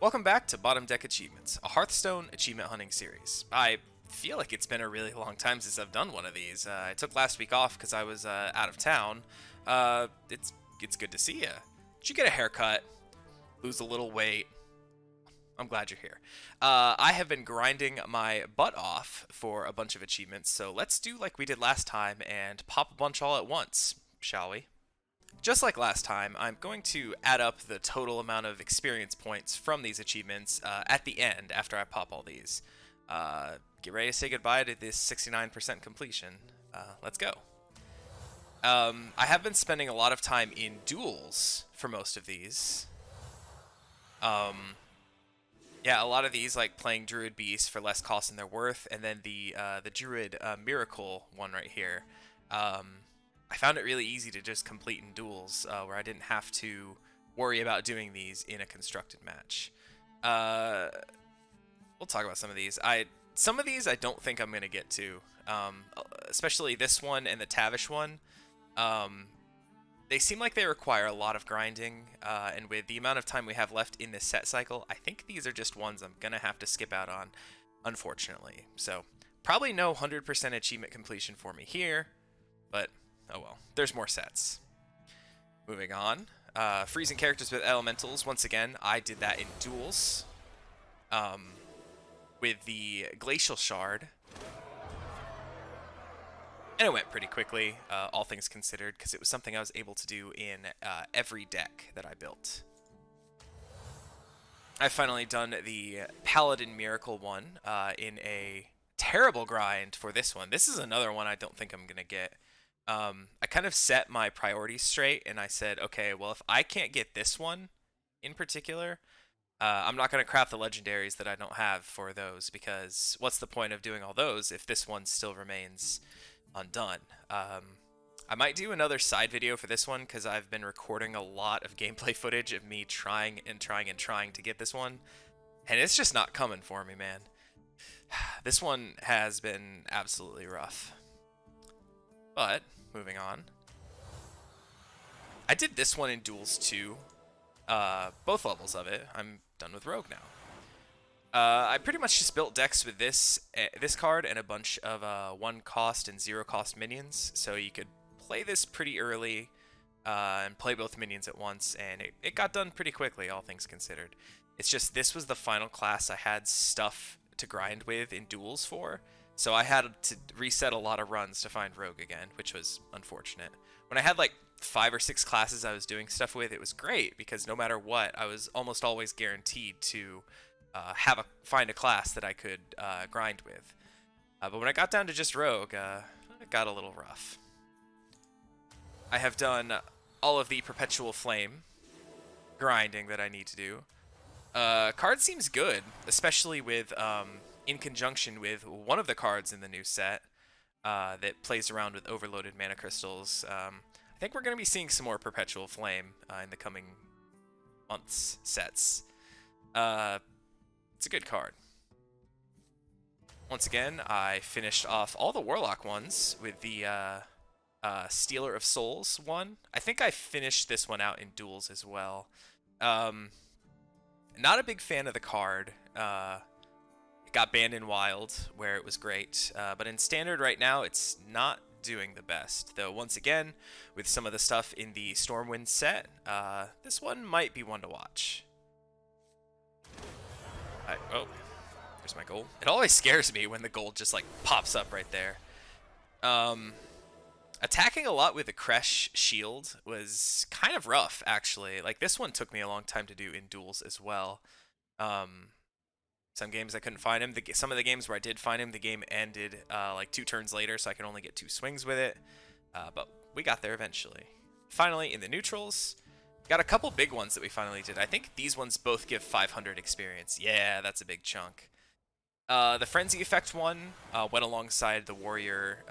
Welcome back to Bottom Deck Achievements, a Hearthstone achievement hunting series. I feel like it's been a really long time since I've done one of these. I took last week off because I was out of town. It's good to see you. Did you get a haircut? Lose a little weight? I'm glad you're here. I have been grinding my butt off for a bunch of achievements, so let's do like we did last time and pop a bunch all at once, shall we? Just like last time, I'm going to add up the total amount of experience points from these achievements at the end after I pop all these. Get ready to say goodbye to this 69% completion. Let's go. I have been spending a lot of time in duels for most of these. Yeah, a lot of these, like playing Druid Beast for less cost than they're worth, and then the Druid Miracle one right here. I found it really easy to just complete in duels, where I didn't have to worry about doing these in a constructed match. We'll talk about some of these. Some of these I don't think I'm gonna get to, especially this one and the Tavish one. They seem like they require a lot of grinding, and with the amount of time we have left in this set cycle, I think these are just ones I'm gonna have to skip out on, unfortunately. So probably no 100% achievement completion for me here, but oh well, there's more sets. Moving on. Freezing characters with elementals. Once again, I did that in duels. With the Glacial Shard. And it went pretty quickly, all things considered, because it was something I was able to do in every deck that I built. I've finally done the Paladin Miracle one in a terrible grind for this one. This is another one I don't think I'm going to get. I kind of set my priorities straight, and I said, okay, well, if I can't get this one in particular, I'm not going to craft the legendaries that I don't have for those, because what's the point of doing all those if this one still remains undone? I might do another side video for this one, because I've been recording a lot of gameplay footage of me trying to get this one, and it's just not coming for me, man. This one has been absolutely rough. But, moving on. I did this one in duels too. Both levels of it. I'm done with Rogue now. I pretty much just built decks with this card and a bunch of 1 cost and 0 cost minions. So you could play this pretty early and play both minions at once. And it got done pretty quickly, all things considered. It's just this was the final class I had stuff to grind with in duels for. So I had to reset a lot of runs to find Rogue again, which was unfortunate. When I had like 5 or 6 classes I was doing stuff with, it was great because no matter what, I was almost always guaranteed to find a class that I could grind with. But when I got down to just Rogue, it got a little rough. I have done all of the Perpetual Flame grinding that I need to do. Card seems good, especially with in conjunction with one of the cards in the new set that plays around with overloaded mana crystals. I think we're going to be seeing some more Perpetual Flame in the coming months sets. It's a good card. Once again, I finished off all the Warlock ones with the Stealer of Souls one. I think I finished this one out in duels as well. Not a big fan of the card. Got banned in Wild, where it was great, but in Standard right now, it's not doing the best. Though, once again, with some of the stuff in the Stormwind set, this one might be one to watch. Oh, there's my gold. It always scares me when the gold just, like, pops up right there. Attacking a lot with the Kresh shield was kind of rough, actually. Like, this one took me a long time to do in duels as well. Some games I couldn't find him. Some of the games where I did find him, the game ended like 2 turns later, so I could only get 2 swings with it. But we got there eventually. Finally, in the neutrals, got a couple big ones that we finally did. I think these ones both give 500 experience. Yeah, that's a big chunk. The Frenzy Effect one went alongside the Warrior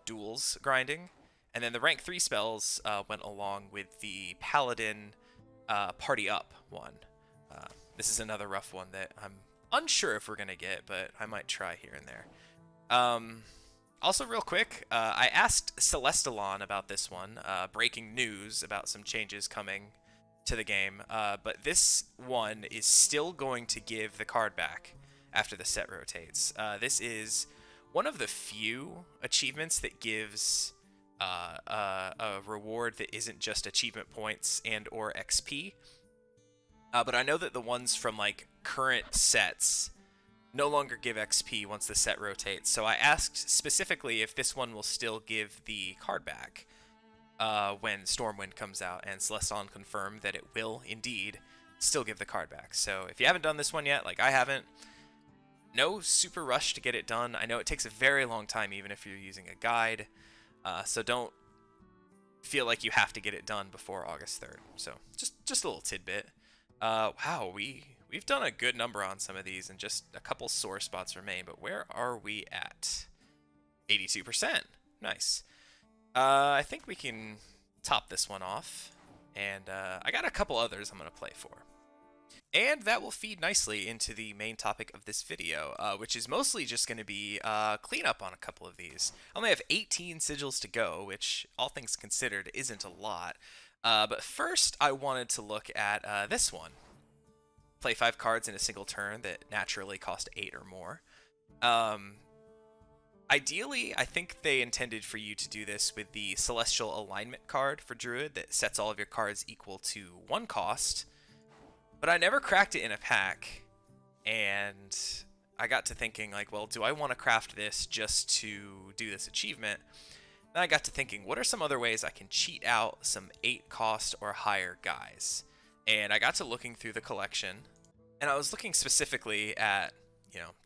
duels grinding. And then the rank 3 spells went along with the Paladin Party Up one. This is another rough one that I'm unsure if we're going to get, but I might try here and there. Also, real quick, I asked Celestalon about this one. Breaking news about some changes coming to the game, but this one is still going to give the card back after the set rotates. This is one of the few achievements that gives a reward that isn't just achievement points and or XP. But I know that the ones from like current sets no longer give XP once the set rotates. So I asked specifically if this one will still give the card back when Stormwind comes out, and Celestion confirmed that it will indeed still give the card back. So if you haven't done this one yet, like I haven't, no super rush to get it done. I know it takes a very long time even if you're using a guide, so don't feel like you have to get it done before August 3rd. So just a little tidbit. Wow, we've done a good number on some of these, and just a couple sore spots remain, but where are we at? 82%. Nice. I think we can top this one off, and I got a couple others I'm going to play for. And that will feed nicely into the main topic of this video, which is mostly just going to be cleanup on a couple of these. I only have 18 sigils to go, which, all things considered, isn't a lot. But first, I wanted to look at this one. Play 5 cards in a single turn that naturally cost 8 or more. Ideally, I think they intended for you to do this with the Celestial Alignment card for Druid that sets all of your cards equal to 1 cost. But I never cracked it in a pack, and I got to thinking, like, well, do I want to craft this just to do this achievement? Then I got to thinking, what are some other ways I can cheat out some 8 cost or higher guys? And I got to looking through the collection, and I was looking specifically at,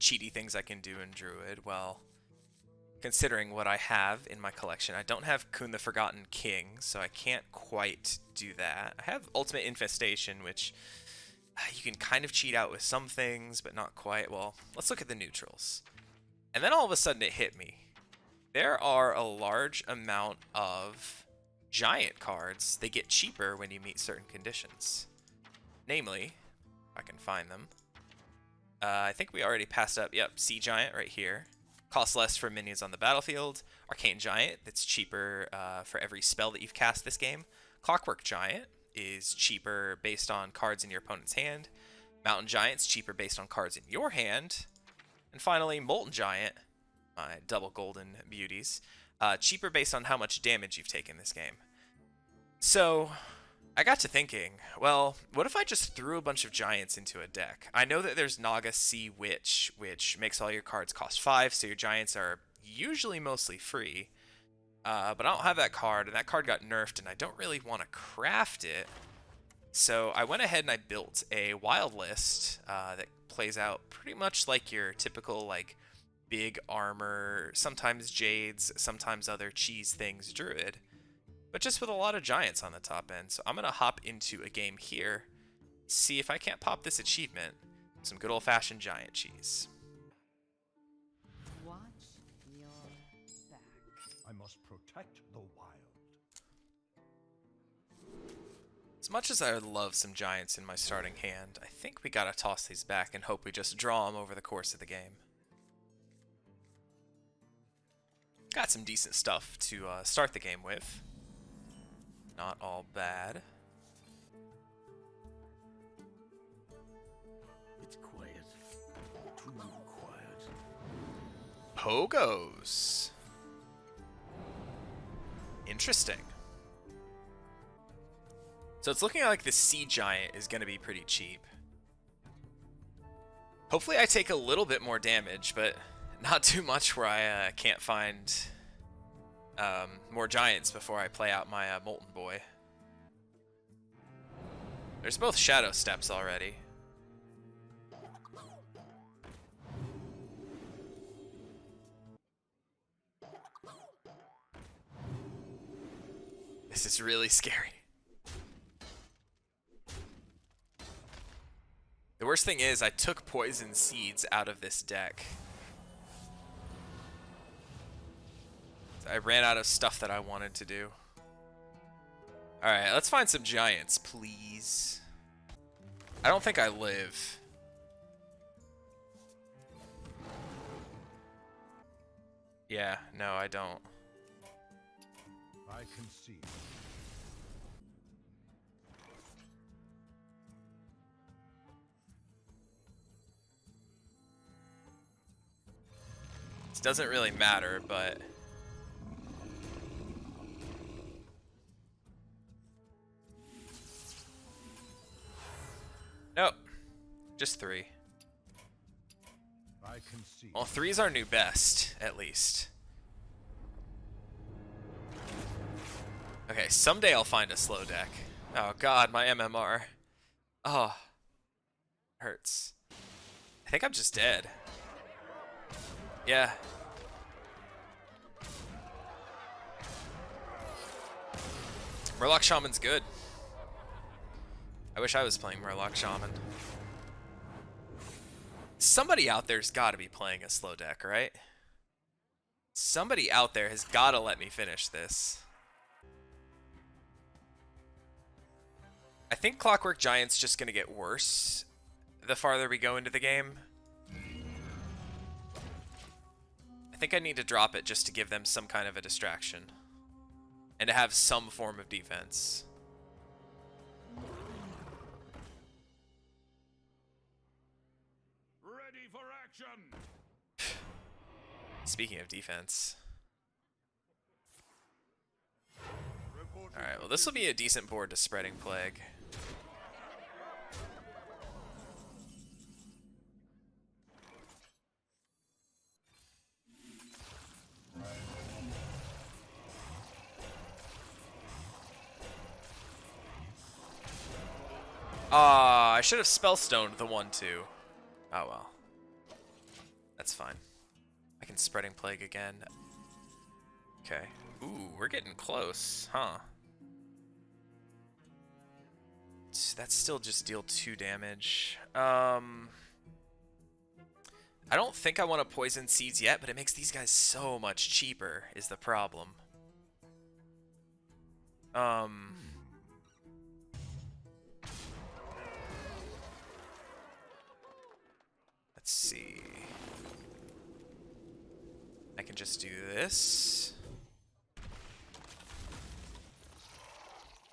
cheaty things I can do in Druid. Well, considering what I have in my collection, I don't have Kun the Forgotten King, so I can't quite do that. I have Ultimate Infestation, which you can kind of cheat out with some things, but not quite. Well, let's look at the neutrals. And then all of a sudden it hit me. There are a large amount of giant cards. They get cheaper when you meet certain conditions. Namely, if I can find them. I think we already passed up, Sea Giant right here. Costs less for minions on the battlefield. Arcane Giant, that's cheaper for every spell that you've cast this game. Clockwork Giant is cheaper based on cards in your opponent's hand. Mountain Giant's cheaper based on cards in your hand. And finally, Molten Giant, my double golden beauties, cheaper based on how much damage you've taken this game. So I got to thinking, well, what if I just threw a bunch of giants into a deck? I know that there's Naga Sea Witch, which makes all your cards cost 5, so your giants are usually mostly free. But I don't have that card, and that card got nerfed, and I don't really want to craft it. So I went ahead and I built a wild list that plays out pretty much like your typical, like, big armor, sometimes jades, sometimes other cheese things druid, but just with a lot of giants on the top end. So I'm going to hop into a game here, see if I can't pop this achievement, some good old-fashioned giant cheese. I must protect the wild. As much as I would love some giants in my starting hand, I think we gotta toss these back and hope we just draw them over the course of the game. Got some decent stuff to start the game with. Not all bad. It's quiet. Too quiet. Pogos. Interesting. So it's looking like the Sea Giant is going to be pretty cheap. Hopefully I take a little bit more damage, but not too much where I can't find more giants before I play out my Molten Boy. There's both Shadow Steps already. This is really scary. The worst thing is I took Poison Seeds out of this deck. I ran out of stuff that I wanted to do. Alright, let's find some giants, please. I don't think I live. Yeah, no, I don't. I can see. doesn't really matter, but... Nope. Just 3. I concede. Well, 3's our new best, at least. Okay, someday I'll find a slow deck. Oh god, my MMR. Oh. Hurts. I think I'm just dead. Yeah. Murloc Shaman's good. I wish I was playing Murloc Shaman. Somebody out there's got to be playing a slow deck, right? Somebody out there has got to let me finish this. I think Clockwork Giant's just going to get worse the farther we go into the game. I think I need to drop it just to give them some kind of a distraction. And to have some form of defense. Ready for action. Speaking of defense. Alright, well this will be a decent board to Spreading Plague. I should have Spellstoned the 1-2. Oh well. That's fine. I can Spreading Plague again. Okay. Ooh, we're getting close, huh? That's still just deal 2 damage. I don't think I want to Poison Seeds yet, but it makes these guys so much cheaper, is the problem. Let's see. I can just do this.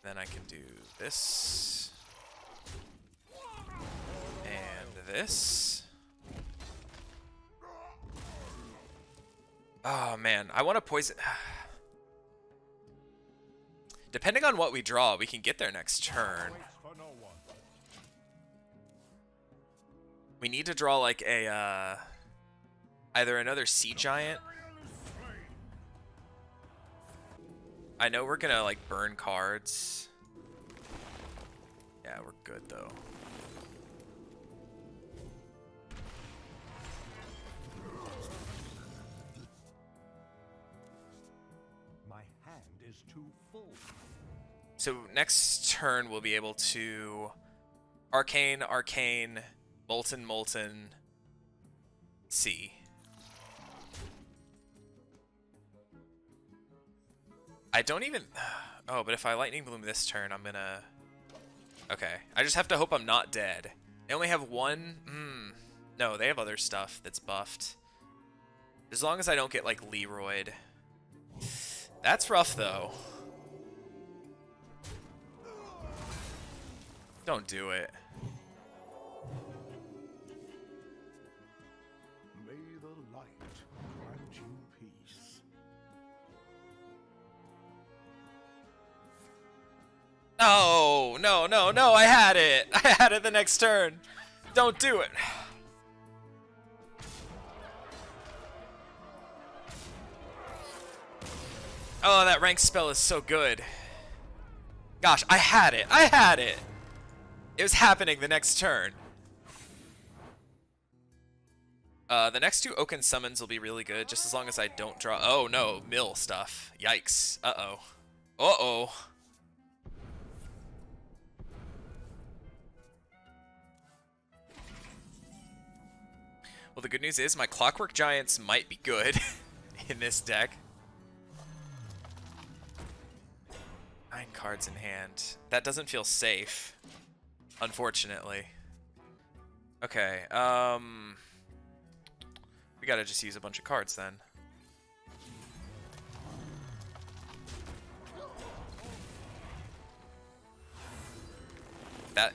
Then I can do this. And this. Oh man, I want to poison. Depending on what we draw, we can get there next turn. We need to draw like a either another Sea Giant. I know we're gonna like burn cards. Yeah, we're good though. My hand is too full. So next turn we'll be able to Arcane, Arcane, Molten, Molten, Sea. I don't even... Oh, but if I Lightning Bloom this turn, I'm gonna... Okay. I just have to hope I'm not dead. They only have 1... No, they have other stuff that's buffed. As long as I don't get, like, Leroyed. That's rough, though. Don't do it. May the light grant you peace. No, no, no, no, I had it. I had it the next turn. Don't do it. Oh, that ranked spell is so good. Gosh, I had it. I had it. It was happening the next turn. The next 2 Oaken Summons will be really good, just as long as I don't draw... Oh, no, mill stuff. Yikes. Uh-oh. Uh-oh. Well, the good news is my Clockwork Giants might be good in this deck. 9 cards in hand. That doesn't feel safe, unfortunately. Okay, we gotta just use a bunch of cards then.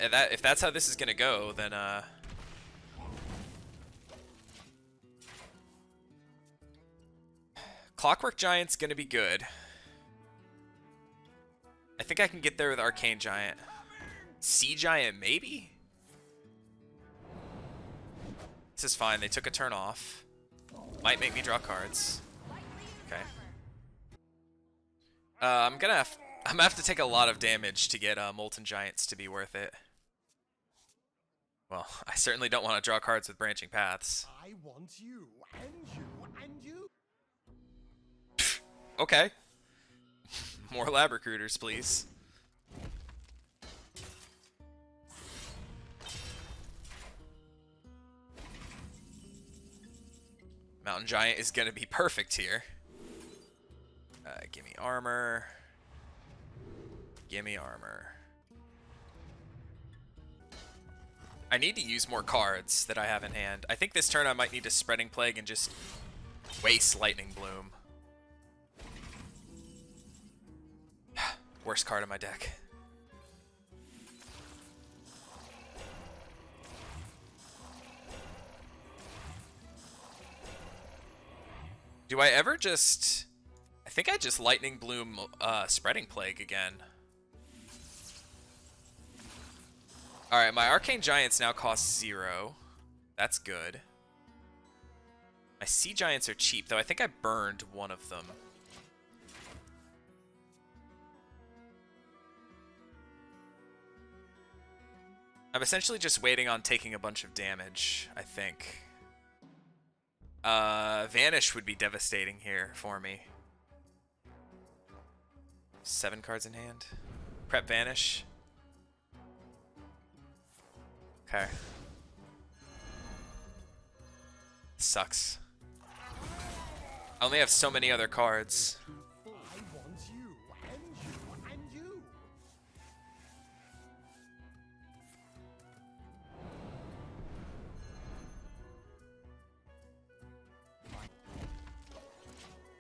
If that's how this is gonna go, then Clockwork Giant's gonna be good. I think I can get there with Arcane Giant. Sea Giant, maybe? This is fine. They took a turn off. Might make me draw cards. Okay. I'm gonna have to take a lot of damage to get Molten Giants to be worth it. Well, I certainly don't want to draw cards with branching paths. I want you, and you, and you. Okay. More lab recruiters, please. Mountain Giant is going to be perfect here. Give me armor. Give me armor. I need to use more cards that I have in hand. I think this turn I might need a Spreading Plague and just waste Lightning Bloom. Worst card in my deck. Do I ever just... I think I just Lightning Bloom Spreading Plague again. Alright, my Arcane Giants now cost 0. That's good. My Sea Giants are cheap, though I think I burned one of them. I'm essentially just waiting on taking a bunch of damage, I think. Vanish would be devastating here for me. 7 cards in hand. Prep Vanish. Okay. Sucks. I only have so many other cards. I want you, and you, and you.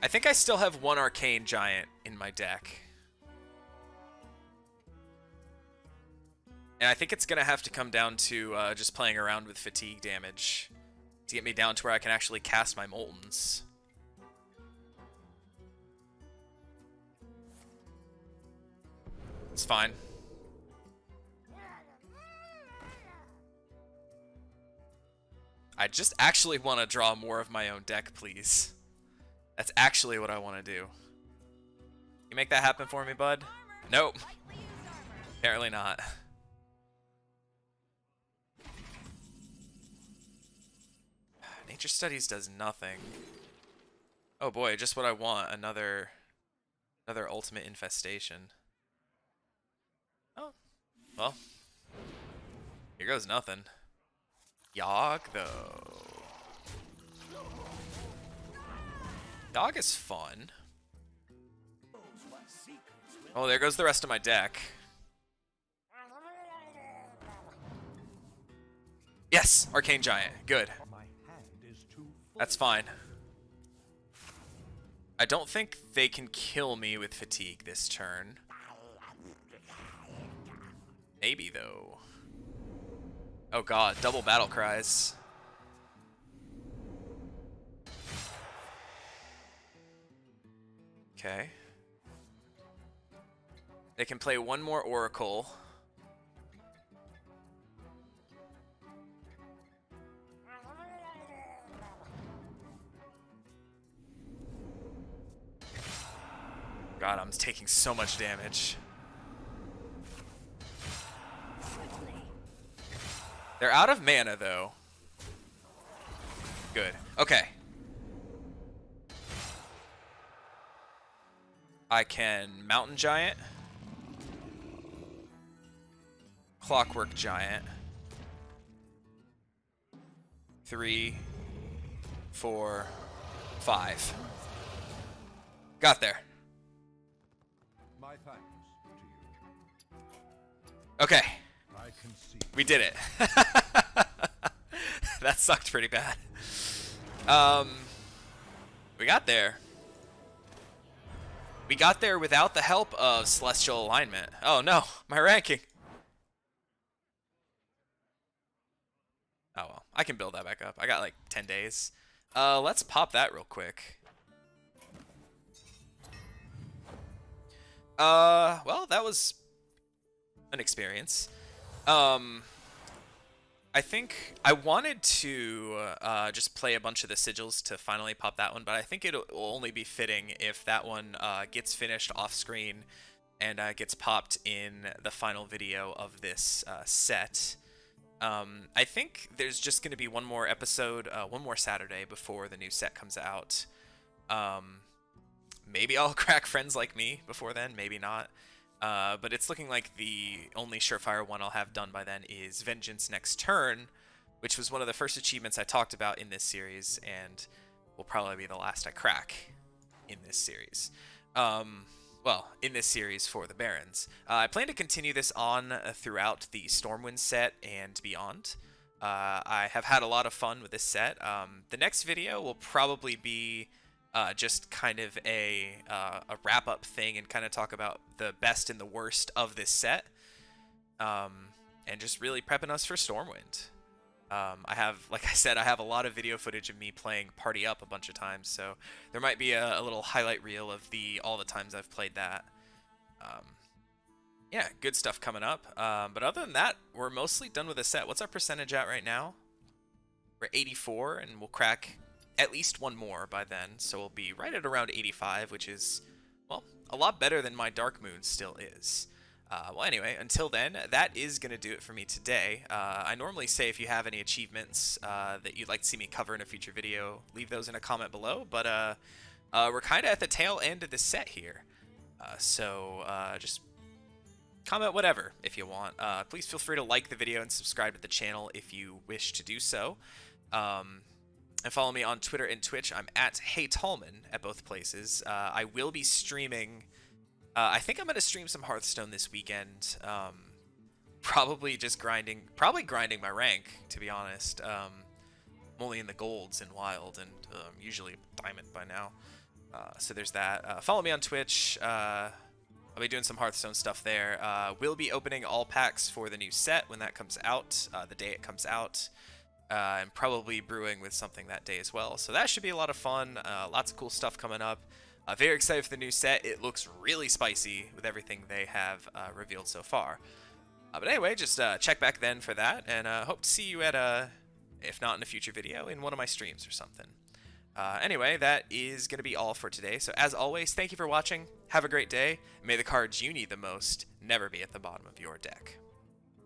I think I still have one Arcane Giant in my deck. And I think it's going to have to come down to just playing around with fatigue damage to get me down to where I can actually cast my Moltens. It's fine. I just actually want to draw more of my own deck, please. That's actually what I want to do. You make that happen for me, bud? Nope. Apparently not. Nature Studies does nothing. Oh boy, just what I want. Another ultimate infestation. Oh. Well. Here goes nothing. Yogg, though. Yogg is fun. Oh, there goes the rest of my deck. Yes! Arcane Giant. Good. That's fine. I don't think they can kill me with fatigue this turn. Maybe, though. Oh god, double battle cries. Okay. They can play one more Oracle. God, I'm taking so much damage. They're out of mana, though. Good. Okay. I can Mountain Giant. Clockwork Giant. 3, 4, 5. Got there. My thanks to you. Okay. I can see. We did it. That sucked pretty bad. We got there. We got there without the help of Celestial Alignment. Oh no, my ranking. Oh well, I can build that back up. I got like 10 days. Let's pop that real quick. Well, that was an experience. Um, I think I wanted to just play a bunch of the sigils to finally pop that one, but I think it will only be fitting if that one gets finished off screen and gets popped in the final video of this set. I think there's just going to be one more episode, one more Saturday before the new set comes out. Um, Maybe I'll crack Friends Like Me before then, maybe not. But it's looking like the only surefire one I'll have done by then is Vengeance Next Turn, which was one of the first achievements I talked about in this series, and will probably be the last I crack in this series. Well, in this series for the Barons. I plan to continue this on throughout the Stormwind set and beyond. I have had a lot of fun with this set. The next video will probably be just kind of a wrap-up thing and kind of talk about the best and the worst of this set, and just really prepping us for Stormwind. I have, like I said, I have a lot of video footage of me playing Party Up a bunch of times, so there might be a little highlight reel of all the times I've played that. Yeah, good stuff coming up. But other than that, we're mostly done with the set. What's our percentage at right now? We're 84, and we'll crack at least one more by then, so we'll be right at around 85, which is, well, a lot better than my Dark Moon still is. Well, anyway, until then, that is going to do it for me today. I normally say if you have any achievements that you'd like to see me cover in a future video, leave those in a comment below, but we're kind of at the tail end of the set here. So just comment whatever if you want. Please feel free to like the video and subscribe to the channel if you wish to do so. And follow me on Twitter and Twitch. I'm at HeyTallman at both places. I will be streaming... I think I'm going to stream some Hearthstone this weekend. Probably grinding my rank, to be honest. I'm only in the golds in Wild, and usually Diamond by now. So there's that. Follow me on Twitch. I'll be doing some Hearthstone stuff there. We'll be opening all packs for the new set when that comes out, the day it comes out. And probably brewing with something that day as well. So that should be a lot of fun. Lots of cool stuff coming up. Very excited for the new set. It looks really spicy with everything they have revealed so far. But anyway, just check back then for that, and hope to see you at, if not in a future video, in one of my streams or something. Anyway, that is going to be all for today. So as always, thank you for watching. Have a great day. May the cards you need the most never be at the bottom of your deck.